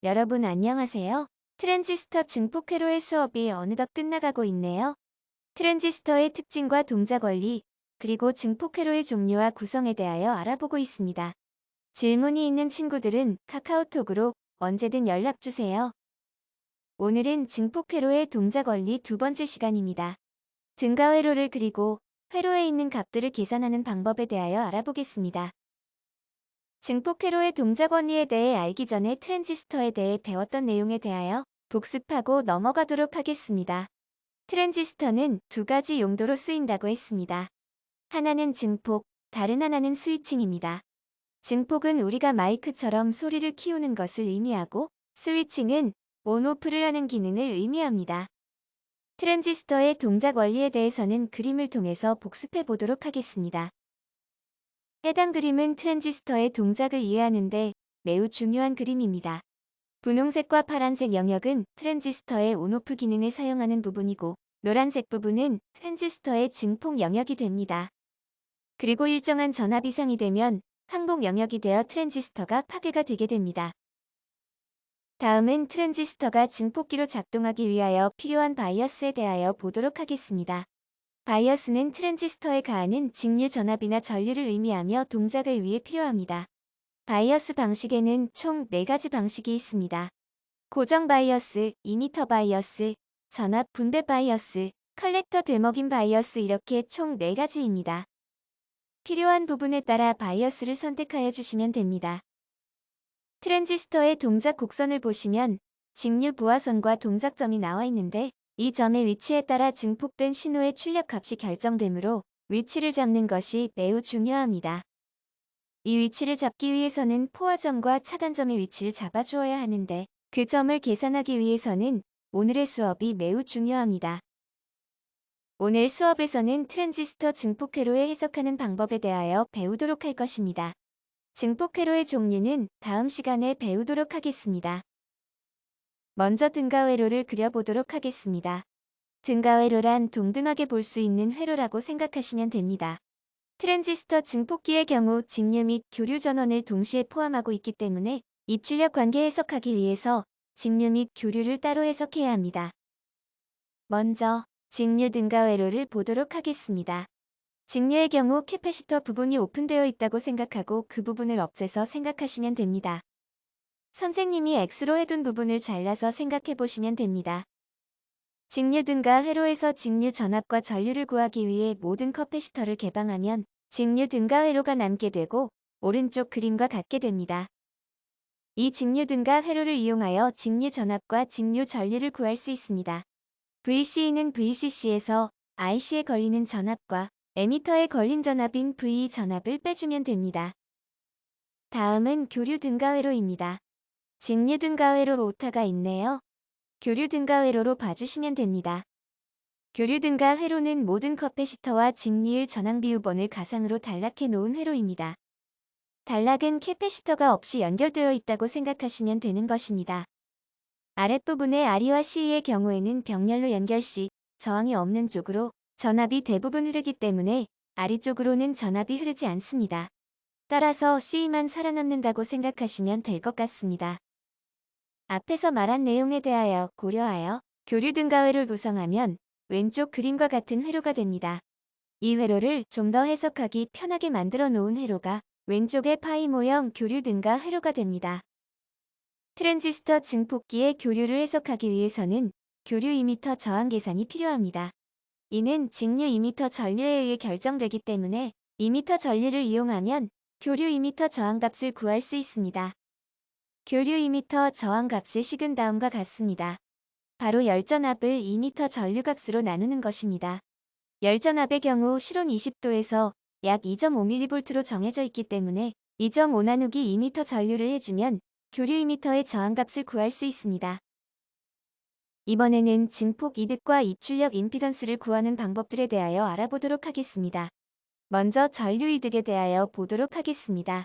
여러분 안녕하세요. 트랜지스터 증폭 회로의 수업이 어느덧 끝나가고 있네요. 트랜지스터의 특징과 동작 원리, 그리고 증폭 회로의 종류와 구성에 대하여 알아보고 있습니다. 질문이 있는 친구들은 카카오톡으로 언제든 연락 주세요. 오늘은 증폭 회로의 동작 원리 두 번째 시간입니다. 등가 회로를 그리고 회로에 있는 값들을 계산하는 방법에 대하여 알아보겠습니다. 증폭 회로의 동작 원리에 대해 알기 전에 트랜지스터에 대해 배웠던 내용에 대하여 복습하고 넘어가도록 하겠습니다. 트랜지스터는 두 가지 용도로 쓰인다고 했습니다. 하나는 증폭, 다른 하나는 스위칭입니다. 증폭은 우리가 마이크처럼 소리를 키우는 것을 의미하고, 스위칭은 온오프를 하는 기능을 의미합니다. 트랜지스터의 동작 원리에 대해서는 그림을 통해서 복습해 보도록 하겠습니다. 해당 그림은 트랜지스터의 동작을 이해하는데 매우 중요한 그림입니다. 분홍색과 파란색 영역은 트랜지스터의 온오프 기능을 사용하는 부분이고, 노란색 부분은 트랜지스터의 증폭 영역이 됩니다. 그리고 일정한 전압 이상이 되면 항복 영역이 되어 트랜지스터가 파괴가 되게 됩니다. 다음은 트랜지스터가 증폭기로 작동하기 위하여 필요한 바이어스에 대하여 보도록 하겠습니다. 바이어스는 트랜지스터에 가하는 직류 전압이나 전류를 의미하며 동작을 위해 필요합니다. 바이어스 방식에는 총 4가지 방식이 있습니다. 고정 바이어스, 이미터 바이어스, 전압 분배 바이어스, 컬렉터 되먹임 바이어스 이렇게 총 4가지입니다. 필요한 부분에 따라 바이어스를 선택하여 주시면 됩니다. 트랜지스터의 동작 곡선을 보시면 직류 부하선과 동작점이 나와 있는데, 이 점의 위치에 따라 증폭된 신호의 출력 값이 결정되므로 위치를 잡는 것이 매우 중요합니다. 이 위치를 잡기 위해서는 포화점과 차단점의 위치를 잡아주어야 하는데, 그 점을 계산하기 위해서는 오늘의 수업이 매우 중요합니다. 오늘 수업에서는 트랜지스터 증폭 회로에 해석하는 방법에 대하여 배우도록 할 것입니다. 증폭 회로의 종류는 다음 시간에 배우도록 하겠습니다. 먼저 등가 회로를 그려보도록 하겠습니다. 등가 회로란 동등하게 볼 수 있는 회로라고 생각하시면 됩니다. 트랜지스터 증폭기의 경우 직류 및 교류 전원을 동시에 포함하고 있기 때문에 입출력 관계 해석하기 위해서 직류 및 교류를 따로 해석해야 합니다. 먼저 직류 등가 회로를 보도록 하겠습니다. 직류의 경우 캐패시터 부분이 오픈되어 있다고 생각하고 그 부분을 없애서 생각하시면 됩니다. 선생님이 X로 해둔 부분을 잘라서 생각해 보시면 됩니다. 직류 등가 회로에서 직류 전압과 전류를 구하기 위해 모든 커패시터를 개방하면 직류 등가 회로가 남게 되고 오른쪽 그림과 같게 됩니다. 이 직류 등가 회로를 이용하여 직류 전압과 직류 전류를 구할 수 있습니다. VC는 VCC에서 IC에 걸리는 전압과 에미터에 걸린 전압인 V 전압을 빼주면 됩니다. 다음은 교류 등가 회로입니다. 직류 등가 회로 오타가 있네요. 교류 등가 회로로 봐주시면 됩니다. 교류 등가 회로는 모든 커패시터와 직리일 전항 비우번을 가상으로 단락해 놓은 회로입니다. 단락은 캐패시터가 없이 연결되어 있다고 생각하시면 되는 것입니다. 아랫부분의 R이와 C의 경우에는 병렬로 연결 시 저항이 없는 쪽으로 전압이 대부분 흐르기 때문에 R 쪽으로는 전압이 흐르지 않습니다. 따라서 C만 살아남는다고 생각하시면 될 것 같습니다. 앞에서 말한 내용에 대하여 고려하여 교류 등가 회로를 구성하면 왼쪽 그림과 같은 회로가 됩니다. 이 회로를 좀 더 해석하기 편하게 만들어 놓은 회로가 왼쪽의 파이 모형 교류 등가 회로가 됩니다. 트랜지스터 증폭기의 교류를 해석하기 위해서는 교류 이미터 저항 계산이 필요합니다. 이는 직류 이미터 전류에 의해 결정되기 때문에 이미터 전류를 이용하면 교류 이미터 저항값을 구할 수 있습니다. 교류 이미터 저항값의 식은 다음과 같습니다. 바로 열전압을 이미터 전류값으로 나누는 것입니다. 열전압의 경우 실온 20도에서 약 2.5mV로 정해져 있기 때문에 2.5 나누기 2m 전류를 해주면 교류 이미터의 저항값을 구할 수 있습니다. 이번에는 증폭 이득과 입출력 임피던스를 구하는 방법들에 대하여 알아보도록 하겠습니다. 먼저 전류 이득에 대하여 보도록 하겠습니다.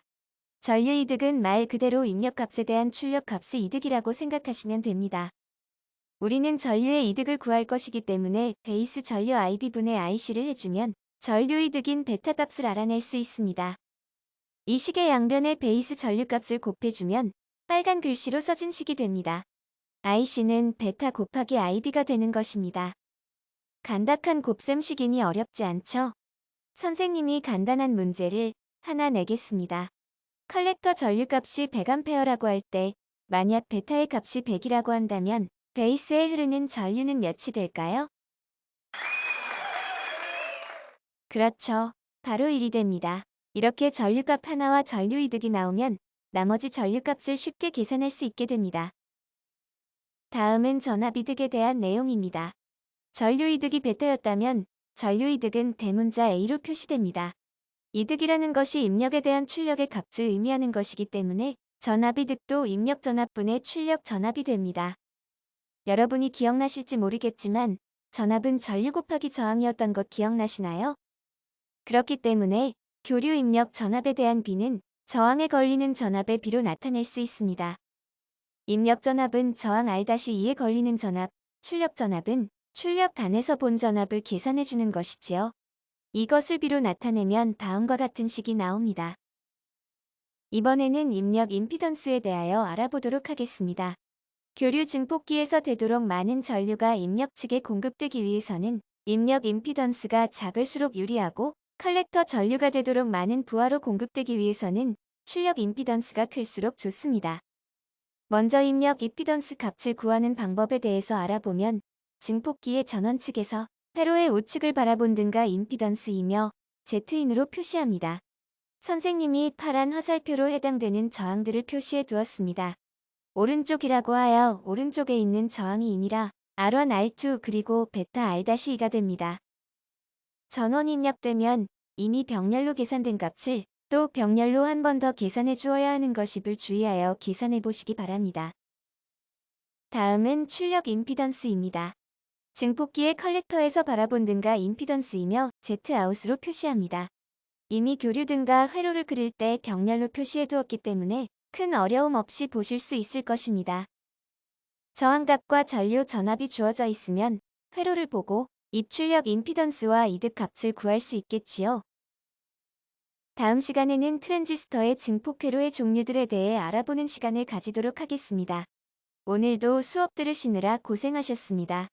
전류 이득은 말 그대로 입력값에 대한 출력값의 이득이라고 생각하시면 됩니다. 우리는 전류의 이득을 구할 것이기 때문에 베이스 전류 IB분의 IC를 해주면 전류 이득인 베타 값을 알아낼 수 있습니다. 이 식의 양변에 베이스 전류값을 곱해주면 빨간 글씨로 써진 식이 됩니다. IC는 베타 곱하기 IB가 되는 것입니다. 간단한 곱셈식이니 어렵지 않죠? 선생님이 간단한 문제를 하나 내겠습니다. 컬렉터 전류값이 100A라고 할 때 만약 베타의 값이 100이라고 한다면 베이스에 흐르는 전류는 몇이 될까요? 그렇죠. 바로 1이 됩니다. 이렇게 전류값 하나와 전류이득이 나오면 나머지 전류값을 쉽게 계산할 수 있게 됩니다. 다음은 전압이득에 대한 내용입니다. 전류이득이 베타였다면 전류이득은 대문자 A로 표시됩니다. 이득이라는 것이 입력에 대한 출력의 값을 의미하는 것이기 때문에 전압이득도 입력 전압분의 출력 전압이 됩니다. 여러분이 기억나실지 모르겠지만 전압은 전류 곱하기 저항이었던 것 기억나시나요? 그렇기 때문에 교류 입력 전압에 대한 B는 저항에 걸리는 전압의 B로 나타낼 수 있습니다. 입력 전압은 저항 R-2에 걸리는 전압, 출력 전압은 출력단에서 본 전압을 계산해 주는 것이지요. 이것을 B로 나타내면 다음과 같은 식이 나옵니다. 이번에는 입력 임피던스에 대하여 알아보도록 하겠습니다. 교류 증폭기에서 되도록 많은 전류가 입력 측에 공급되기 위해서는 입력 임피던스가 작을수록 유리하고 컬렉터 전류가 되도록 많은 부하로 공급되기 위해서는 출력 임피던스가 클수록 좋습니다. 먼저 입력 임피던스 값을 구하는 방법에 대해서 알아보면 증폭기의 전원 측에서 회로의 우측을 바라본등가 임피던스이며 Z인으로 표시합니다. 선생님이 파란 화살표로 해당되는 저항들을 표시해 두었습니다. 오른쪽이라고 하여 오른쪽에 있는 저항이 인이라 R1, R2 그리고 베타 R-2가 됩니다. 전원 입력되면 이미 병렬로 계산된 값을 또 병렬로 한 번 더 계산해 주어야 하는 것임을 주의하여 계산해 보시기 바랍니다. 다음은 출력 임피던스입니다. 증폭기의 컬렉터에서 바라본 등가 임피던스이며 Z아웃으로 표시합니다. 이미 교류 등가 회로를 그릴 때 병렬로 표시해 두었기 때문에 큰 어려움 없이 보실 수 있을 것입니다. 저항값과 전류 전압이 주어져 있으면 회로를 보고 입출력 임피던스와 이득 값을 구할 수 있겠지요. 다음 시간에는 트랜지스터의 증폭 회로의 종류들에 대해 알아보는 시간을 가지도록 하겠습니다. 오늘도 수업 들으시느라 고생하셨습니다.